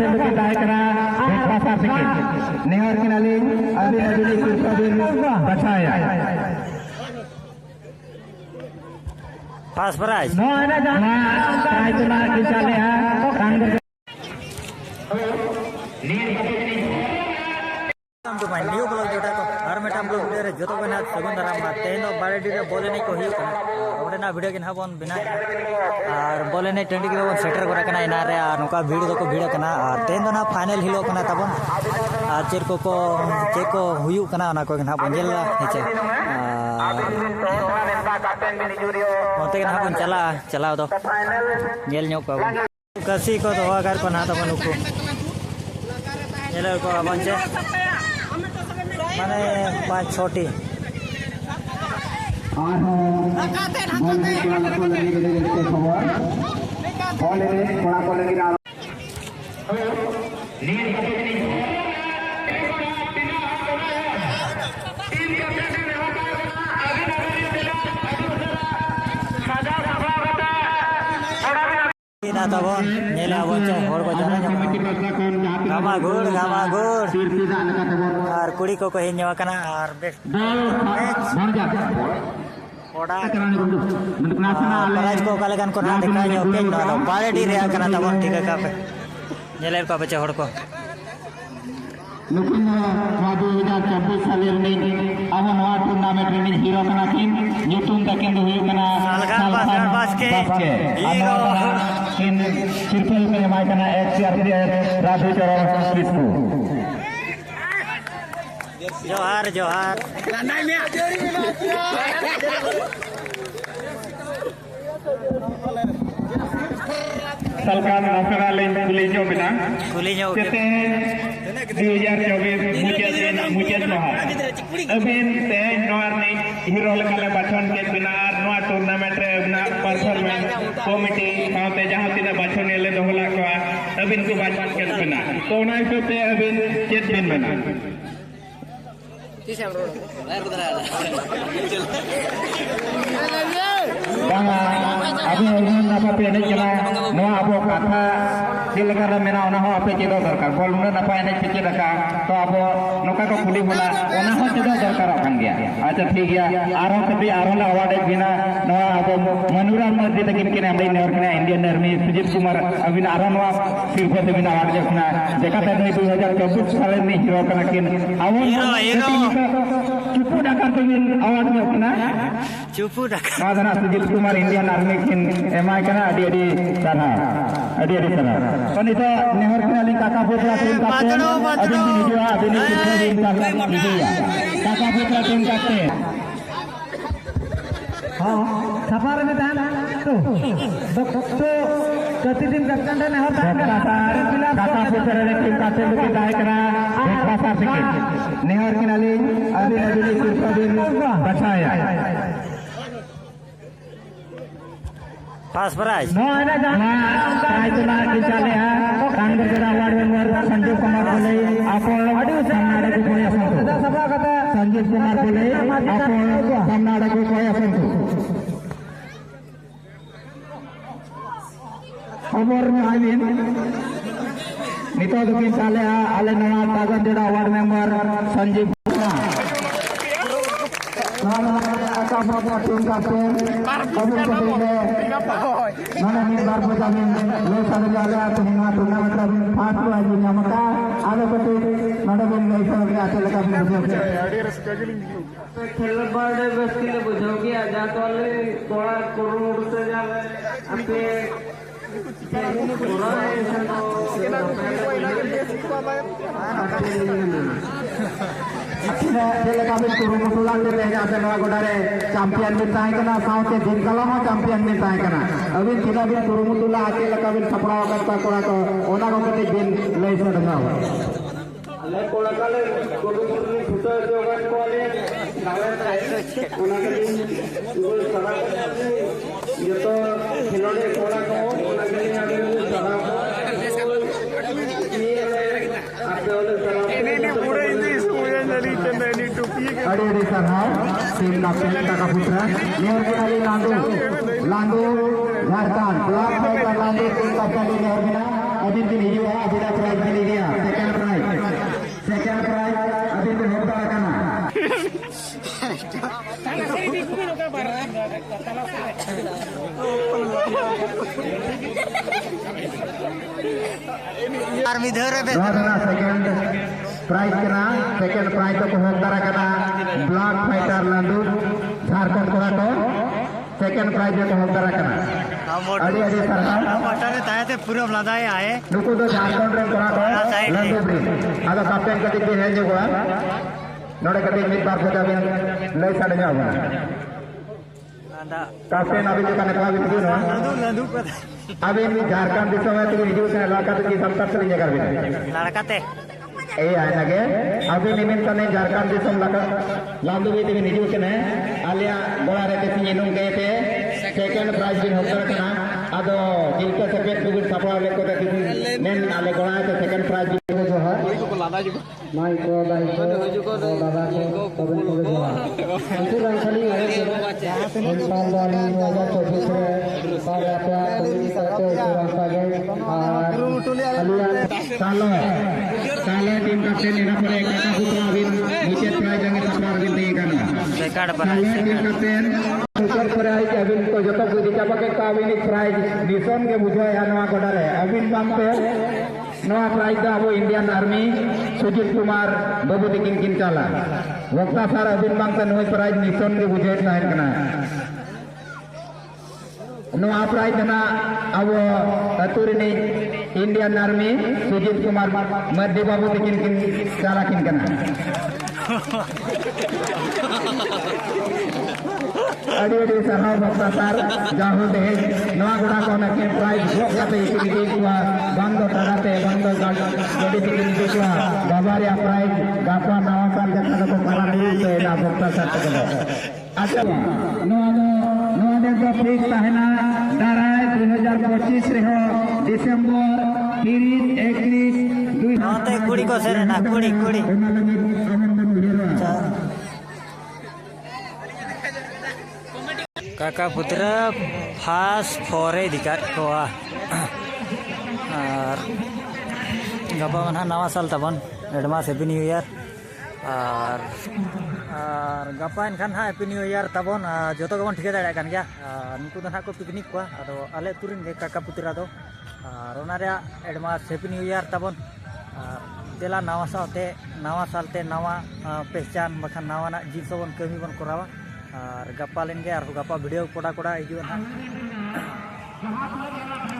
Captain की दायकरा पासा सिके नेहर किनाली अभी अभी कुर्बान बचाया फर्स्ट प्राइज नो आना जाना प्राइज ना किसाले है कांग्रेस तो भाई न्यू ब्लॉग जोटा तो हर मेटा ब्लॉग रे जतो बना सगुन दाराम तेन बारे डी रे बोले नहीं को हियो कना ओडे ना वीडियो के ना बोन बिना और बोले नहीं टंडी के बोन सेटर करा कना इना रे और नुका भीड़ दो को भीड़ कना और तेन दो ना फाइनल हिलो कना तबन और चेक को हुयु कना ना को ना बंजेल हेचे मोते के ना बोन चला दो गेल न्यो को कसी को तो अगर को ना तबन को ये को बंचे माने 5-6 तबन नेले बच्चे होड़ को जाना गामा गुड़ और कुड़ी को कहीं न्यवा कना और बेस्ट ओडा प्राइज को कालेगन को ना देखा न्यो पेन ना बारे डी रे कना तबन ठीक है का पे नेले को बच्चे होड़ को लेकिन 2024 साल में अब नवा टूर्नामेंट में हीरो कना किन न्यूटन तकिन हुई कना सालखान बास्केट हीरो किन ट्रिपल में माय कना एक्सआर राधे चरण किसको जोहार सलमान नासरा लेन कुलीजो बिना 2024 मुचेद लोहा अबिन ते नोर ने हीरो लकले बचन के बिना नोआ टूर्नामेंट रे बिना परफॉर्मेंस कमिटी साथे जहां तिना बचन ले दोहला को अबिन को बचन के बिना तो ना हिसाब अबिन चेत दिन बना अभी नपापे एने चला नोआ अब कथा चिलकार मेना ओना हो आपे चेदो दरकार बॉल उना नपा एने चेद का तो अब नोका को खुली बोला ओना हो चेदो दरकार कान गया अच्छा ठीक गया आरो कभी आरो ला अवार्ड बिना नोआ अब मनोरम मध्य तक किन हमरे नेवर कना इंडियन आर्मी सुजीत कुमार अभी आरो नोआ सिर्फ से बिना अवार्ड जखना देखा था 2024 साल में हीरो कना किन अब हीरो चुपू डाका तो अवार्ड में अपना चुपू डाका मादना सुजीत कुमार इंडियन आर्मी किन एमआई कना अडी सारा पनिता नेहर किनाली काका पुत्रा टीम कैप्टन अदिन निजुआ अदिन पुत्रा टीम कैप्टन निजुआ काका पुत्रा टीम कैप्टन हां सफार में था तो कति टीम कैप्टन ने नेहर काका पुत्रा टीम कैप्टन के दायकरा पासा सिके नेहर किनाली अदिन पुत्रा टीम बचाया फर्स्ट प्राइज नो आना जाना प्राइज ना किसाले है कांग्रेस अवार्ड मेंबर संजीव कुमार बोले आपण कर्नाटक को कोई असंतु सभा कथा संजीव कुमार बोले आपण कर्नाटक को कोई असंतु खबर में आइए नितो दुकिन साले आले नवा तागन जेड़ा award member Sanjeev team captain अभी mana ni barbo jamin lo sare jale to hina tournament ra bin fast lo aji namaka ado pati nada bin nei sare ke ate laka bin bujho adi struggling खेल बड़े बस के लिए बुझोगे आजा तो ले थोड़ा करोड़ से जावे आपके चैंपियन में ताकना साउथे जिनकला हो चैंपियन में ताकना अभी सीधा भी कुरुमुतुला आके लगा भी छपड़ा करता कोड़ा को ओना को कते दिन ले सडना ले कोड़ा काले कुरुमुतुली छुटा जोगन कोले नावे ओना के दिन गोल सरा ये तो खिलाड़ी कोड़ा को ओना के लिए आगे सरा अड़ी सर टीम कैप्टन काका पुत्रा नेहर किनाली लांडू झारखंड ब्लॉक में लांडू टीम कैप्टन नेहर किना अभी दिन हिजुआ अभी प्राइज और मिधर रे सेकंड प्राइज कना सेकंड प्राइज तो होक दारा कना ब्लॉक फाइटर लंडू झारखंड कोड़ा को सेकंड प्राइज तो होक दारा कना अड़ी अड़ी सरकार मटारे तायते पूरा मलादाय आए नुकु तो झारखंड रे कोड़ा को लंडू ब्री आदा कैप्टन कति के है जो कोड़ा नोडे कति मिड बार खोजा बिन लई साडे जावा कैप्टन अभी जो कने भी दियो ना लंडू अभी झारखंड दिसम में तो हिजू से लड़का तो की संतर से जगह भी लड़काते ए आए लगे अभी निमित कने झारखंड दिसम लगा लांदू भी ते हिजू से ने आलिया गोड़ा रे ते इनुम गए थे सेकंड प्राइज बिन होकर कना आदो जिलका सफेद बिन सपा ले को ते नेन आले गोड़ा ते सेकंड प्राइज बिन जो है को लादा जो माई को दाई को दादा को तबन को जो है अंतिम रंगली है इंसान वाली वजह तो दूसरे सारे आपा कोई करते रास्ता गए और सालो सालो टीम कैप्टन इना परे काका पुत्रा बिन नीचे प्राइज अंगे सपार बिन दे करना सेकंड पर टीम कैप्टन ऊपर प्राइज अबिन को जतो को दिखा पके का अबिन प्राइज दिसम के बुझो या नवा गोडा रे अबिन बाम पे नवा प्राइज दा वो इंडियन आर्मी सुजीत कुमार बाबू दिकिन किन चाला वक्ता सार अबिन बाम पे नवा प्राइज निसन के बुझे ताहन कना नवा प्राइज ना अब अतुरनी इंडियन आर्मी सुजीत कुमार मध्य बाबू दिकिन किन चाला किन कना अड़ी अड़ी सहाव भक्ता सार जाहु दे नवा गुड़ा को न के प्राइज भोग करते इति कुआ बंदो तगाते बंदो गडी तिकिन कुआ बाबारिया प्राइज गापा नवा साल जखन को कला नहीं तो ना भक्ता सार तकलो अच्छा नवा दे जो फिक्स ताहना दाराय 2025 रे हो दिसंबर 30 31 2 नते कुड़ी को सेरे ना कुड़ी काका पुत्र फास्ट फोरे दिकार को और गपा मन नवा साल तबन एडवांस हैप्पी न्यू ईयर और गपा इनखान हैप्पी न्यू ईयर तबन जो तो गबन ठीक दाड़ा कान गया नुकु दना को पिकनिक को आदो आले तुरिन गे काका पुत्र दो और ओनारे एडवांस हैप्पी न्यू ईयर तबन तेला नवा सालते नवा पहचान बखान नवा ना जीव सबन कमी बन करावा और गप्पा लेंगे और गप्पा वीडियो कोड़ा हिजू ना।